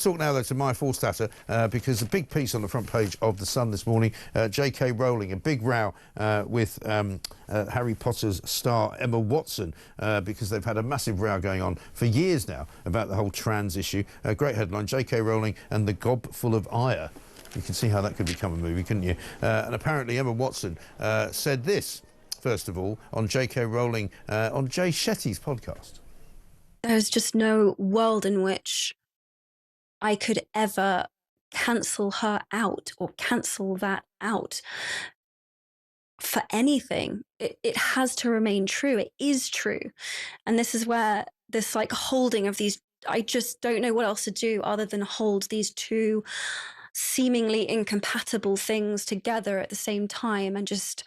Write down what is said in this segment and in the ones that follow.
Talk now, though, to Maya Forstater, because a big piece on the front page of The Sun this morning, J.K. Rowling, a big row with Harry Potter's star Emma Watson, because they've had a massive row going on for years now about the whole trans issue. Great headline, J.K. Rowling and the gob full of ire. You can see how that could become a movie, couldn't you? And apparently Emma Watson said this, first of all, on J.K. Rowling on Jay Shetty's podcast. There's just no world in which I could ever cancel her out or cancel that out for anything. It has to remain true. It is true. And this is where this like holding of these, I just don't know what else to do other than hold these two seemingly incompatible things together at the same time and just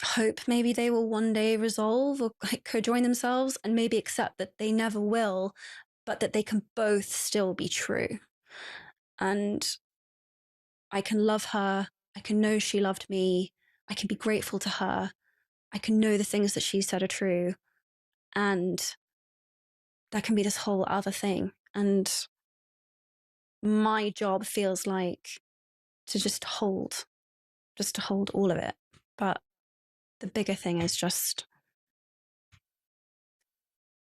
hope maybe they will one day resolve or co-join themselves, and maybe accept that they never will, but that they can both still be true. And I can love her. I can know she loved me. I can be grateful to her. I can know the things that she said are true. And there can be this whole other thing. And my job feels like to just hold all of it. But the bigger thing is just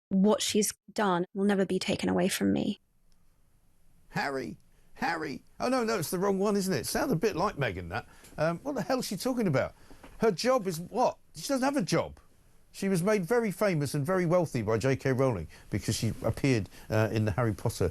what she's done will never be taken away from me. Harry. Oh, no, it's the wrong one, isn't it? Sounds a bit like Meghan, that. What the hell is she talking about? Her job is what? She doesn't have a job. She was made very famous and very wealthy by J.K. Rowling because she appeared in the Harry Potter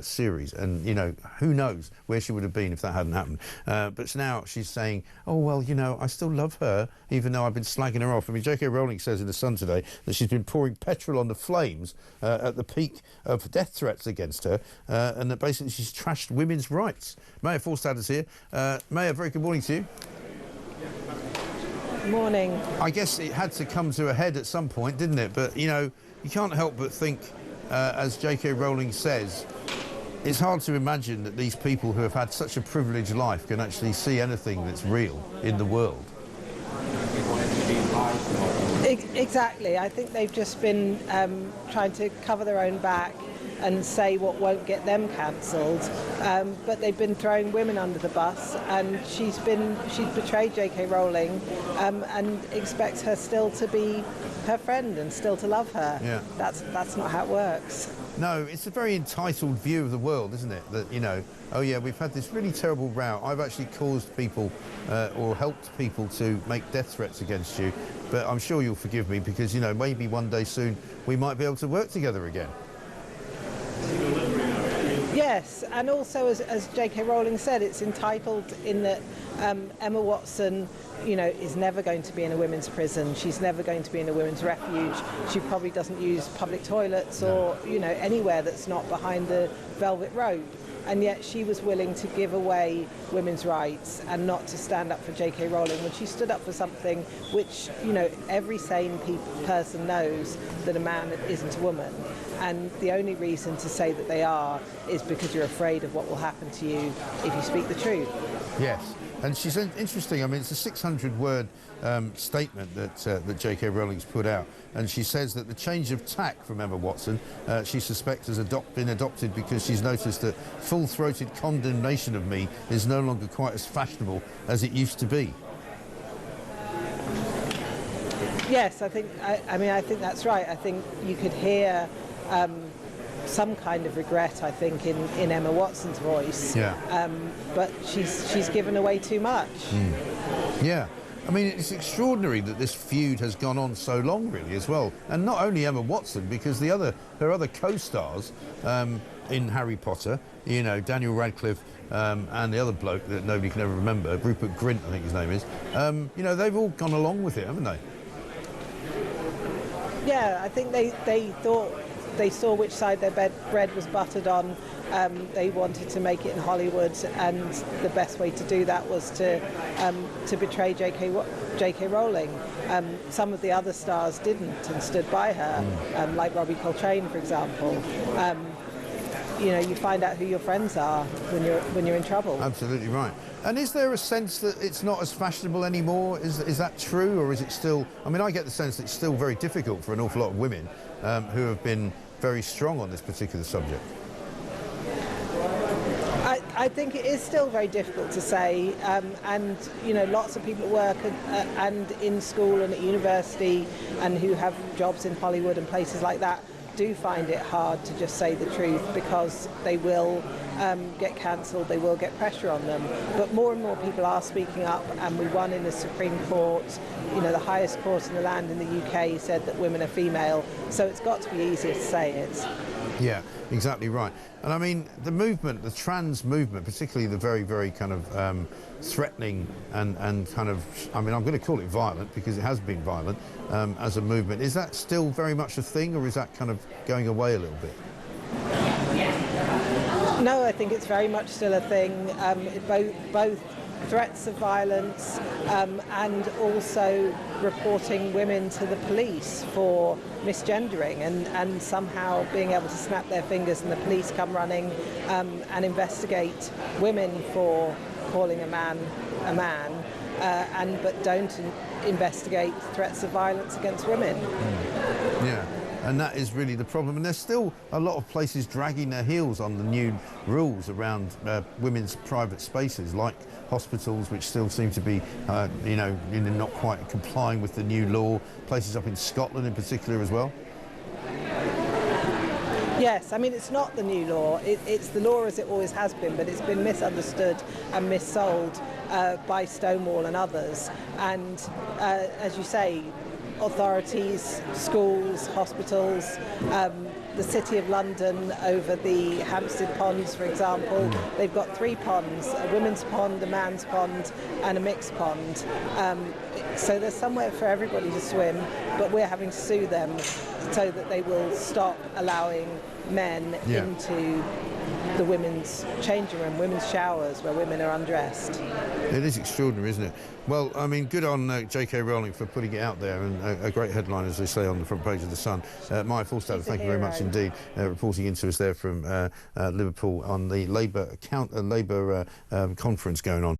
series. And, you know, who knows where she would have been if that hadn't happened. But now she's saying, oh, well, you know, I still love her, even though I've been slagging her off. I mean, J.K. Rowling says in The Sun today that she's been pouring petrol on the flames at the peak of death threats against her, and that basically she's trashed women's rights. Maya Forstater's here. Maya, very good morning to you. Morning. I guess it had to come to a head at some point, didn't it? But, you know, you can't help but think, as J.K. Rowling says, it's hard to imagine that these people who have had such a privileged life can actually see anything that's real in the world. Exactly. I think they've just been trying to cover their own back and say what won't get them cancelled, but they've been throwing women under the bus, and she's betrayed J.K. Rowling, and expects her still to be her friend and still to love her. Yeah. That's not how it works. No, it's a very entitled view of the world, isn't it? That, you know, oh yeah, we've had this really terrible row. I've actually caused people or helped people to make death threats against you, but I'm sure you'll forgive me because, you know, maybe one day soon we might be able to work together again. Yes, and also as J.K. Rowling said, it's entitled in that Emma Watson, you know, is never going to be in a women's prison. She's never going to be in a women's refuge. She probably doesn't use public toilets or, you know, anywhere that's not behind the velvet rope. And yet she was willing to give away women's rights and not to stand up for J.K. Rowling when she stood up for something which, you know, every sane person knows that a man isn't a woman. And the only reason to say that they are is because you're afraid of what will happen to you if you speak the truth. Yes. And she's interesting. I mean, it's a 600-word statement that J.K. Rowling's put out, and she says that the change of tack from Emma Watson, she suspects has been adopted because she's noticed that full-throated condemnation of me is no longer quite as fashionable as it used to be. Yes, I think that's right. I think you could hear some kind of regret, I think, in Emma Watson's voice. Yeah. But she's given away too much. Yeah. I mean, it's extraordinary that this feud has gone on so long, really, as well. And not only Emma Watson, because her other co-stars in Harry Potter, you know, Daniel Radcliffe and the other bloke that nobody can ever remember, Rupert Grint, I think his name is, you know, they've all gone along with it, haven't they? Yeah, I think they thought they saw which side their bread was buttered on. They wanted to make it in Hollywood, and the best way to do that was to betray J.K. Rowling. Some of the other stars didn't and stood by her, like Robbie Coltrane, for example. You know, you find out who your friends are when you're in trouble. Absolutely right. And is there a sense that it's not as fashionable anymore? Is that true, or is it still? I mean, I get the sense that it's still very difficult for an awful lot of women who have been very strong on this particular subject. I think it is still very difficult to say, and you know, lots of people at work and in school and at university and who have jobs in Hollywood and places like that do find it hard to just say the truth, because they will get cancelled, they will get pressure on them. But more and more people are speaking up, and we won in the Supreme Court. You know, the highest court in the land in the UK said that women are female, so it's got to be easier to say it. Yeah, exactly right. And I mean, the movement, the trans movement, particularly the very, very kind of threatening and kind of, I mean, I'm going to call it violent because it has been violent as a movement. Is that still very much a thing, or is that kind of going away a little bit? No, I think it's very much still a thing. Both threats of violence and also reporting women to the police for misgendering and somehow being able to snap their fingers and the police come running and investigate women for calling a man but don't investigate threats of violence against women. Yeah. And that is really the problem. And there's still a lot of places dragging their heels on the new rules around women's private spaces, like hospitals, which still seem to be, not quite complying with the new law. Places up in Scotland in particular as well. Yes, I mean, it's not the new law. It's the law as it always has been, but it's been misunderstood and missold by Stonewall and others. And as you say, authorities, schools, hospitals, the City of London over the Hampstead Ponds, for example, they've got 3 ponds, a women's pond, a man's pond and a mixed pond. So there's somewhere for everybody to swim, but we're having to sue them so that they will stop allowing men into the women's changing room, women's showers where women are undressed. It is extraordinary, isn't it? Well, I mean, good on J.K. Rowling for putting it out there, and a great headline, as they say, on the front page of The Sun. Maya Forstater, thank you very much indeed, reporting into us there from Liverpool on the Labour conference going on.